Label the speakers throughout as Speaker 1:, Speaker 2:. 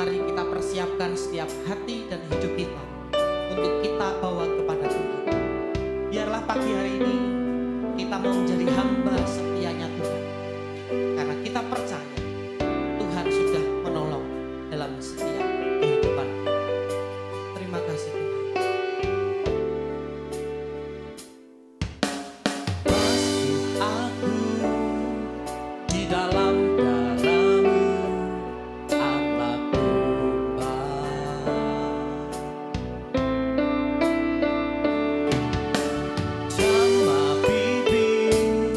Speaker 1: mari kita persiapkan setiap hati dan hidup kita untuk kita bawa kepada Tuhan. Biarlah pagi hari ini kita mau menjadi hamba setianya Tuhan, karena kita percaya Tuhan sudah menolong dalam setiap kehidupan. Terima kasih Tuhan. Basuh aku di dalam darah-Mu, anak domba. Jamah bibir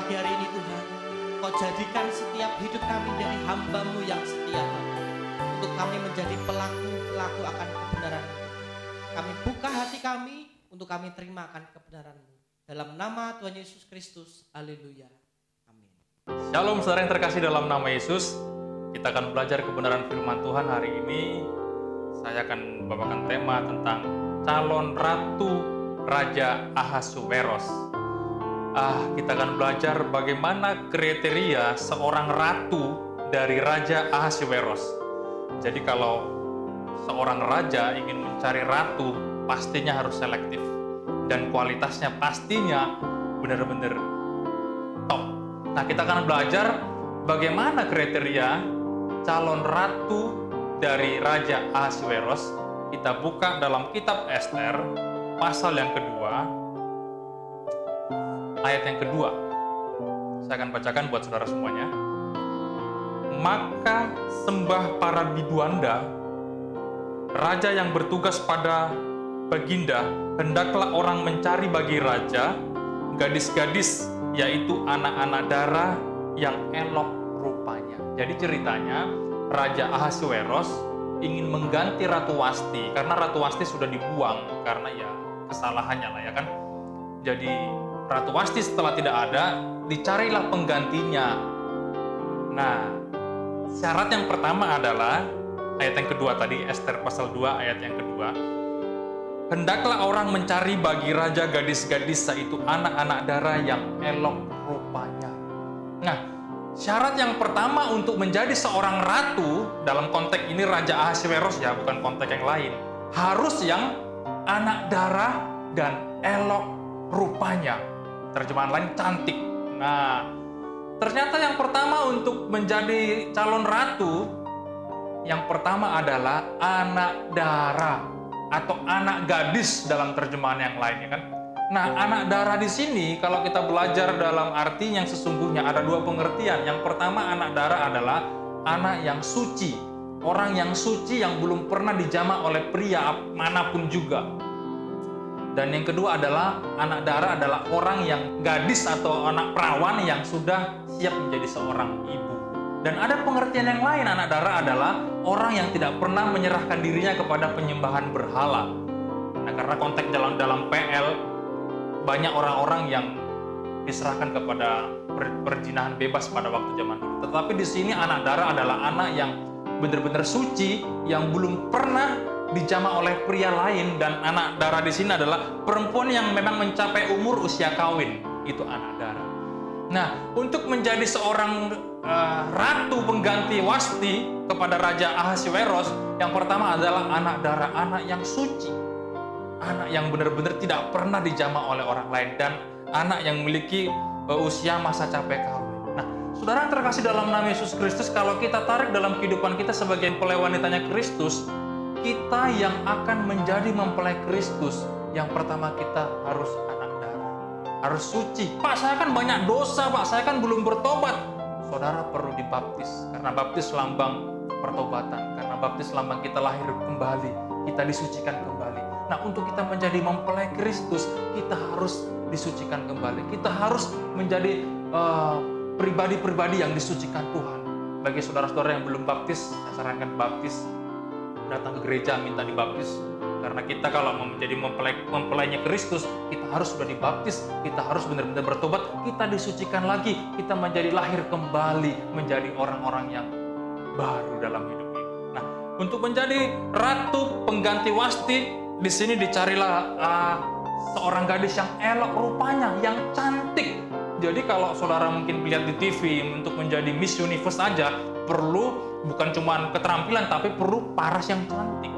Speaker 1: pagi hari ini Tuhan, Kau jadikan setiap hidup kami dari hamba-Mu yang setia Tuhan. Untuk kami menjadi pelaku akan kebenaran. Kami buka hati kami untuk kami terima akan kebenaran-Mu. Dalam nama Tuhan Yesus Kristus, haleluya. Amin.
Speaker 2: Shalom saudara yang terkasih dalam nama Yesus. Kita akan belajar kebenaran firman Tuhan hari ini. Saya akan membawakan tema tentang calon ratu Raja Ahasuerus. Kita akan belajar bagaimana kriteria seorang ratu dari Raja Ahasuerus. Jadi kalau seorang raja ingin mencari ratu, pastinya harus selektif. Dan kualitasnya pastinya benar-benar top. Nah, kita akan belajar bagaimana kriteria calon ratu dari Raja Ahasuerus. Kita buka dalam kitab Ester, pasal yang kedua, ayat yang kedua. Saya akan bacakan buat saudara semuanya. Maka sembah para biduanda, raja yang bertugas pada baginda, hendaklah orang mencari bagi raja gadis-gadis, yaitu anak-anak darah yang elok rupanya. Jadi ceritanya Raja Ahasuerus ingin mengganti Ratu Wasti, karena Ratu Wasti sudah dibuang karena ya kesalahannya lah ya kan. Jadi Ratu Wasti setelah tidak ada, dicarilah penggantinya. Nah, syarat yang pertama adalah ayat yang kedua tadi, Ester pasal 2 ayat yang kedua. Hendaklah orang mencari bagi raja gadis-gadis, yaitu anak-anak darah yang elok rupanya. Nah, syarat yang pertama untuk menjadi seorang ratu, dalam konteks ini Raja Ahasuerus ya, bukan konteks yang lain, harus yang anak darah dan elok rupanya. Terjemahan lain cantik. Nah, ternyata yang pertama untuk menjadi calon ratu, yang pertama adalah anak darah atau anak gadis dalam terjemahan yang lain ya kan. Nah, anak darah di sini kalau kita belajar dalam arti yang sesungguhnya ada dua pengertian. Yang pertama, anak darah adalah anak yang suci, orang yang suci yang belum pernah dijamah oleh pria manapun juga. Dan yang kedua adalah anak darah adalah orang yang gadis atau anak perawan yang sudah siap menjadi seorang ibu. Dan ada pengertian yang lain, anak darah adalah orang yang tidak pernah menyerahkan dirinya kepada penyembahan berhala. Nah, karena konteks dalam PL, banyak orang-orang yang diserahkan kepada perzinahan bebas pada waktu zaman dulu. Tetapi di sini anak darah adalah anak yang benar-benar suci, yang belum pernah dijamah oleh pria lain. Dan anak darah di sini adalah perempuan yang memang mencapai umur usia kawin. Itu anak darah. Nah, untuk menjadi seorang ratu pengganti Wasti kepada Raja Ahasuerus, yang pertama adalah anak darah, anak yang suci, anak yang benar-benar tidak pernah dijamah oleh orang lain, dan anak yang memiliki usia masa capai kawin. Nah, saudara yang terkasih dalam nama Yesus Kristus, kalau kita tarik dalam kehidupan kita sebagai mempelai wanitanya Kristus, kita yang akan menjadi mempelai Kristus, yang pertama kita harus anak darah, harus suci. Pak, saya kan banyak dosa, Pak, saya kan belum bertobat. Saudara perlu dibaptis, karena baptis lambang pertobatan, karena baptis lambang kita lahir kembali, kita disucikan kembali. Nah, untuk kita menjadi mempelai Kristus, kita harus disucikan kembali. Kita harus menjadi pribadi-pribadi yang disucikan Tuhan. Bagi saudara-saudara yang belum baptis, saya sarankan baptis, datang ke gereja minta dibaptis. Karena kita kalau mau menjadi mempelainya Kristus, kita harus sudah dibaptis, kita harus benar-benar bertobat, kita disucikan lagi, kita menjadi lahir kembali, menjadi orang-orang yang baru dalam hidup ini. Nah, untuk menjadi ratu pengganti Wasti, di sini dicarilah seorang gadis yang elok rupanya, yang cantik. Jadi kalau saudara mungkin lihat di TV, untuk menjadi Miss Universe aja perlu bukan cuma keterampilan, tapi perlu paras yang cantik.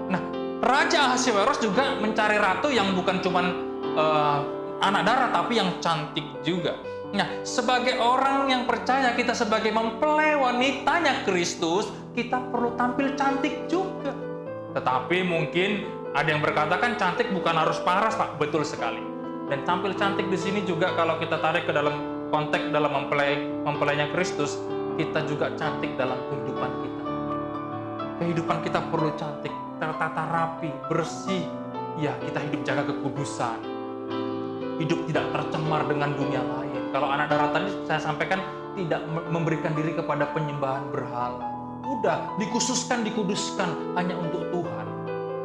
Speaker 2: Nah, Raja Ahasuerus juga mencari ratu yang bukan cuma anak darah, tapi yang cantik juga. Nah, sebagai orang yang percaya, kita sebagai mempelai wanitanya Kristus, kita perlu tampil cantik juga. Tetapi mungkin ada yang berkata kan cantik bukan harus paras, Pak. Betul sekali. Dan tampil cantik di sini juga kalau kita tarik ke dalam konteks dalam mempelainya Kristus, kita juga cantik dalam kehidupan kita. Kehidupan kita perlu cantik, tertata rapi, bersih. Ya, kita hidup jaga kekudusan. Hidup tidak tercemar dengan dunia lain. Kalau anak darah tadi saya sampaikan tidak memberikan diri kepada penyembahan berhala. Udah dikhususkan, dikuduskan hanya untuk Tuhan.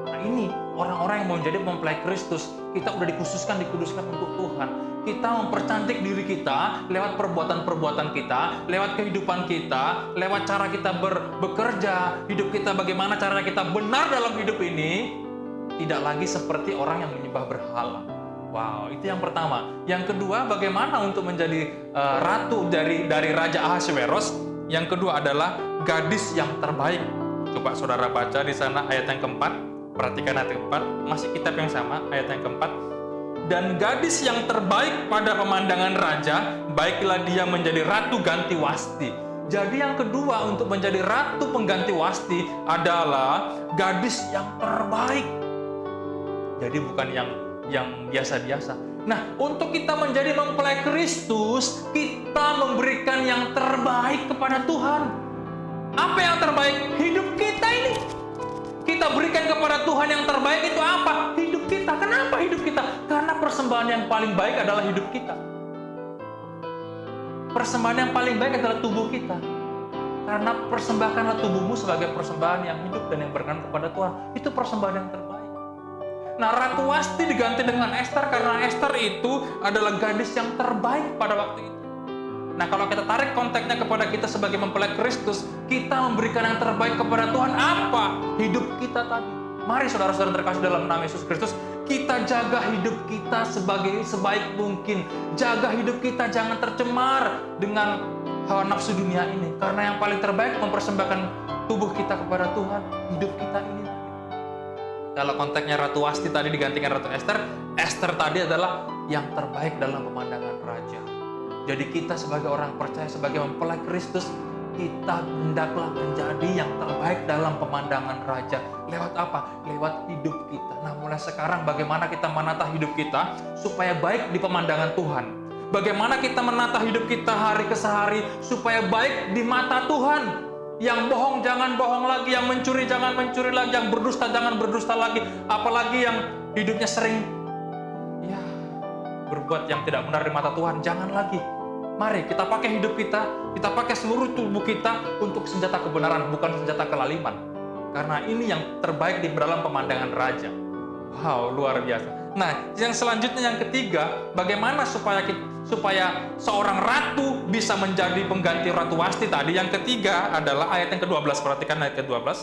Speaker 2: Nah ini orang-orang yang mau menjadi mempelai Kristus, kita udah dikhususkan, dikuduskan untuk Tuhan. Kita mempercantik diri kita lewat perbuatan-perbuatan kita, lewat kehidupan kita, lewat cara kita bekerja, hidup kita bagaimana cara kita benar dalam hidup ini, tidak lagi seperti orang yang menyembah berhala. Wow, itu yang pertama. Yang kedua, bagaimana untuk menjadi ratu dari Raja Ahasveros? Yang kedua adalah gadis yang terbaik. Coba saudara baca di sana ayat yang keempat. Perhatikan ayat yang keempat, masih kitab yang sama, ayat yang keempat. Dan gadis yang terbaik pada pemandangan raja, baiklah dia menjadi ratu ganti wasti. Jadi yang kedua untuk menjadi ratu pengganti wasti adalah gadis yang terbaik. Jadi bukan yang biasa-biasa. Nah, untuk kita menjadi mempelai Kristus, kita memberikan yang terbaik kepada Tuhan. Apa yang terbaik? Hidup kita ini. Kita berikan kepada Tuhan yang terbaik itu apa? Hidup kita. Kenapa hidup kita? Karena persembahan yang paling baik adalah hidup kita. Persembahan yang paling baik adalah tubuh kita. Karena persembahkanlah tubuhmu sebagai persembahan yang hidup dan yang berkenan kepada Tuhan. Itu persembahan yang terbaik. Nah, Ratu Wasti diganti dengan Esther karena Esther itu adalah gadis yang terbaik pada waktu itu. Nah, kalau kita tarik konteksnya kepada kita sebagai mempelai Kristus, kita memberikan yang terbaik kepada Tuhan apa? Hidup kita tadi. Mari saudara-saudara terkasih dalam nama Yesus Kristus, kita jaga hidup kita sebaik mungkin. Jaga hidup kita jangan tercemar dengan hawa nafsu dunia ini. Karena yang paling terbaik mempersembahkan tubuh kita kepada Tuhan, hidup kita ini. Kalau konteksnya Ratu Wasti tadi digantikan Ratu Esther, Esther tadi adalah yang terbaik dalam pemandangan raja. Jadi kita sebagai orang percaya, sebagai mempelai Kristus, kita hendaklah menjadi yang terbaik dalam pemandangan raja. Lewat apa? Lewat hidup kita. Nah, mulai sekarang bagaimana kita menata hidup kita supaya baik di pemandangan Tuhan. Bagaimana kita menata hidup kita hari ke hari supaya baik di mata Tuhan. Yang bohong jangan bohong lagi, yang mencuri jangan mencuri lagi, yang berdusta jangan berdusta lagi, apalagi yang hidupnya sering berbuat yang tidak benar di mata Tuhan, jangan lagi. Mari kita pakai hidup kita pakai seluruh tubuh kita untuk senjata kebenaran, bukan senjata kelaliman. Karena ini yang terbaik di dalam pemandangan raja. Wow, luar biasa. Nah, yang selanjutnya yang ketiga, bagaimana supaya seorang ratu bisa menjadi pengganti Ratu Wasti tadi. Yang ketiga adalah ayat yang ke-12. Perhatikan ayat ke-12.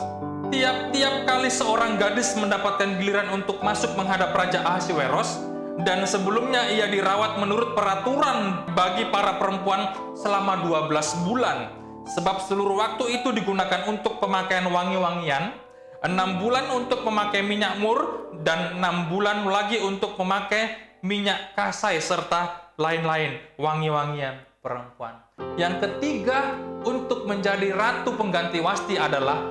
Speaker 2: Tiap-tiap kali seorang gadis mendapatkan giliran untuk masuk menghadap Raja Ahasveros, dan sebelumnya ia dirawat menurut peraturan bagi para perempuan selama 12 bulan. Sebab seluruh waktu itu digunakan untuk pemakaian wangi-wangian, 6 bulan untuk memakai minyak mur, dan 6 bulan lagi untuk memakai minyak kasai, serta lain-lain wangi-wangian perempuan. Yang ketiga, untuk menjadi ratu pengganti Wasti adalah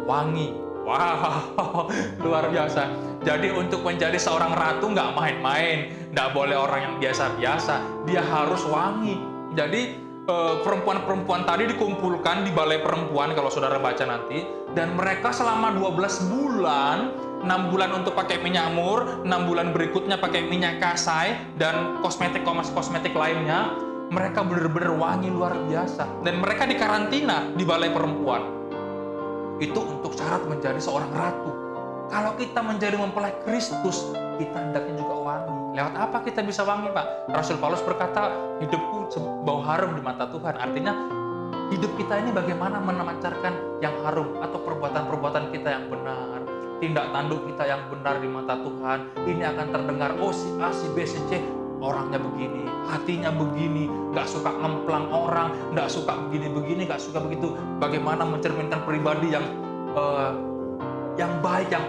Speaker 2: wangi. Wow, luar biasa. Jadi untuk menjadi seorang ratu nggak main-main, nggak boleh orang yang biasa-biasa, dia harus wangi. Jadi perempuan-perempuan tadi dikumpulkan di balai perempuan kalau saudara baca nanti, dan mereka selama 12 bulan, 6 bulan untuk pakai minyak mur, 6 bulan berikutnya pakai minyak kasai dan kosmetik lainnya, mereka benar-benar wangi luar biasa. Dan mereka dikarantina di balai perempuan. Itu untuk syarat menjadi seorang ratu. Kalau kita menjadi mempelai Kristus, kita hendaknya juga wangi. Lewat apa kita bisa wangi, Pak? Rasul Paulus berkata, hidupku bau harum di mata Tuhan. Artinya, hidup kita ini bagaimana memancarkan yang harum atau perbuatan-perbuatan kita yang benar. Tindak tanduk kita yang benar di mata Tuhan. Ini akan terdengar, oh si A, si B, si C, orangnya begini, hatinya begini, gak suka ngemplang orang, gak suka begini-begini, gak suka begitu. Bagaimana mencerminkan pribadi yang baik, yang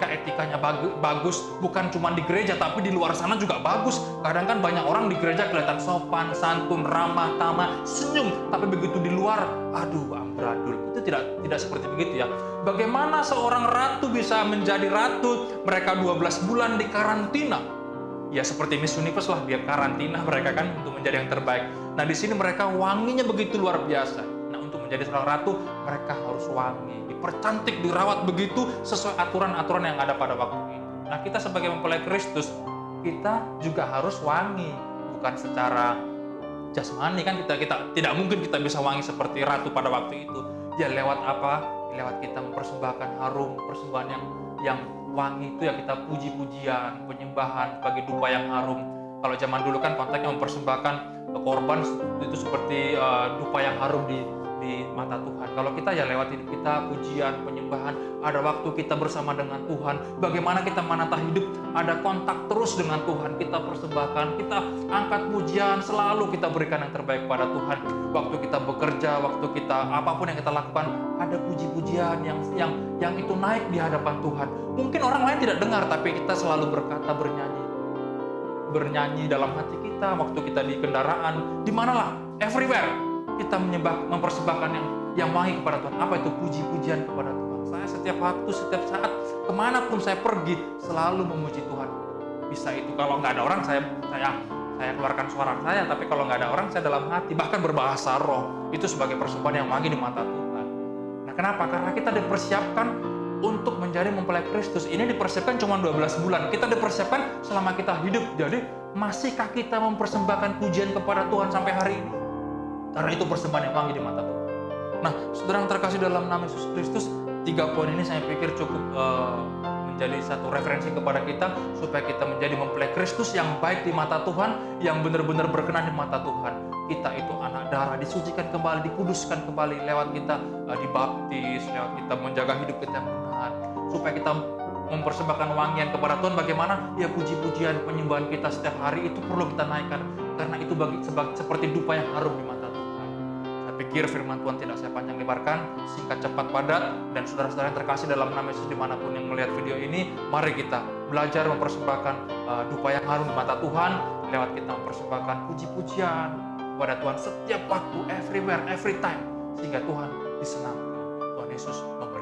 Speaker 2: etikanya bagus, bukan cuma di gereja, tapi di luar sana juga bagus. Kadang kan banyak orang di gereja kelihatan sopan, santun, ramah, tamah, senyum, tapi begitu di luar, aduh, amburadul. Itu tidak seperti begitu ya. Bagaimana seorang ratu bisa menjadi ratu? Mereka 12 bulan di karantina. Ya seperti Miss Universe lah, dia karantina mereka kan untuk menjadi yang terbaik. Nah di sini mereka wanginya begitu luar biasa. Nah untuk menjadi seorang ratu, mereka harus wangi, dipercantik, dirawat begitu sesuai aturan-aturan yang ada pada waktu itu. Nah kita sebagai mempelai Kristus, kita juga harus wangi, bukan secara jasmani kan, kita tidak mungkin kita bisa wangi seperti ratu pada waktu itu. Ya lewat apa? Lewat kita mempersembahkan harum, persembahan yang wangi itu ya, kita puji-pujian, penyembahan sebagai dupa yang harum. Kalau zaman dulu kan konteksnya mempersembahkan korban itu seperti dupa yang harum di mata Tuhan. Kalau kita ya lewat hidup kita pujian, penyembahan, ada waktu kita bersama dengan Tuhan, bagaimana kita menata hidup, ada kontak terus dengan Tuhan, kita persembahkan, kita angkat pujian, selalu kita berikan yang terbaik pada Tuhan. Waktu kita bekerja, waktu kita apapun yang kita lakukan, ada puji-pujian yang itu naik di hadapan Tuhan. Mungkin orang lain tidak dengar, tapi kita selalu berkata, bernyanyi dalam hati kita, waktu kita di kendaraan, di manalah, everywhere. Kita mempersembahkan yang wangi kepada Tuhan. Apa itu? Puji-pujian kepada Tuhan. Saya setiap waktu, setiap saat, kemanapun saya pergi, selalu memuji Tuhan. Bisa itu kalau nggak ada orang, saya keluarkan suara saya, tapi kalau nggak ada orang, saya dalam hati, bahkan berbahasa roh. Itu sebagai persembahan yang wangi di mata Tuhan. Nah, kenapa? Karena kita dipersiapkan untuk menjadi mempelai Kristus. Ini dipersiapkan cuma 12 bulan. Kita dipersiapkan selama kita hidup. Jadi, masihkah kita mempersembahkan pujian kepada Tuhan sampai hari ini? Karena itu persembahan yang wangi di mata Tuhan. Nah, saudara yang terkasih dalam nama Yesus Kristus, 3 poin ini saya pikir cukup menjadi satu referensi kepada kita, supaya kita menjadi mempelai Kristus yang baik di mata Tuhan, yang benar-benar berkenan di mata Tuhan. Kita itu anak darah, disucikan kembali, dikuduskan kembali lewat kita dibaptis, lewat kita menjaga hidup kita yang benar, supaya kita mempersembahkan wangian kepada Tuhan. Bagaimana? Ya puji-pujian, penyembahan kita setiap hari itu perlu kita naikkan, karena itu seperti dupa yang harum di mata Tuhan. Saya pikir firman Tuhan tidak saya panjang lebarkan, singkat, cepat, padat. Dan saudara-saudara yang terkasih dalam nama Yesus, dimanapun yang melihat video ini, mari kita belajar mempersembahkan dupa yang harum di mata Tuhan, lewat kita mempersembahkan puji-pujian kepada Tuhan setiap waktu, everywhere, every time, sehingga Tuhan disenangkan. Tuhan Yesus memberkati.